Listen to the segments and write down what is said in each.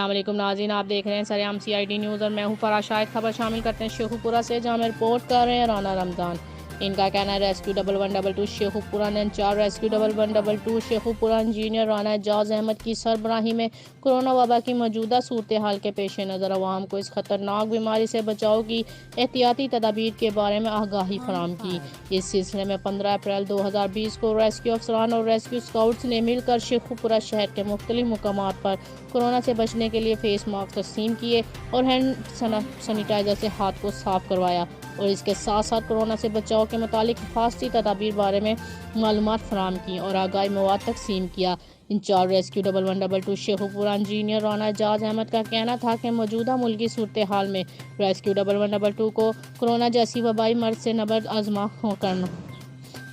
السلام علیکم ناظرین، آپ دیکھ رہے ہیں سریام CID نیوز اور میں ہوں فرا شاہد۔ خبر شامل کرتے ہیں شیخوپورہ سے، جہاں میں رپورٹ کر رہے ہیں رانا رمضان۔ ان کا کہنا ہے ریسکیو 1122 شیخوپورہ نے incharge rescue 1122 Sheikhupura engineer Rana Ijaz Ahmed کی سربراہی میں کورونا وبا کی موجودہ صورتحال کے پیش نظر عوام کو اس خطرناک بیماری سے بچاؤ کی احتیاطی تدابیر کے بارے میں آگاہی فراہم کی۔ اس سلسلے میں 15 اپریل 2020 کو ریسکیو افسران اور ریسکیو اسکاؤٹس نے مل کر شیخوپورہ شہر کے مختلف مقامات پر کورونا سے بچنے کے لیے فیس ماسک تقسیم کیے اور ہینڈ سینیٹائزر سے ہاتھ کو صاف کروایا، اور اس کے ساتھ ساتھ کورونا سے بچاؤ کے متعلق حفاظتی تدابیر بارے میں معلومات فراہم کی اور آگاہی مواد تقسیم کیا۔ Incharge rescue 1122 Sheikhupura engineer Rana Ijaz Ahmed کا کہنا تھا کہ موجودہ ملکی صورتحال میں ریسکیو 1122 کو کورونا جیسی وبائی مرض سے نبرد آزما کرنا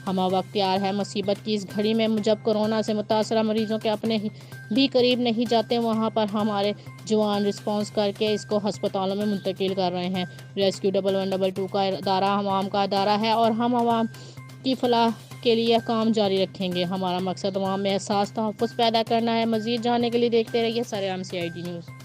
ہمہ وقت تیار ہے۔ مصیبت کی اس گھڑی میں جب کورونا سے متاثرہ مریضوں کے اپنے بھی قریب نہیں جاتے، وہاں پر ہمارے جوان رسپانس کر کے اس کو ہسپتالوں میں منتقل کر رہے ہیں۔ ریسکیو 1122 کا ادارہ عوام کا ادارہ ہے اور ہم عوام کی فلاح کے لیے کام جاری رکھیں گے۔ ہمارا مقصد عوام میں احساس تحفظ پیدا کرنا ہے۔ مزید جاننے کے لیے دیکھتے رہیے سریام CID نیوز۔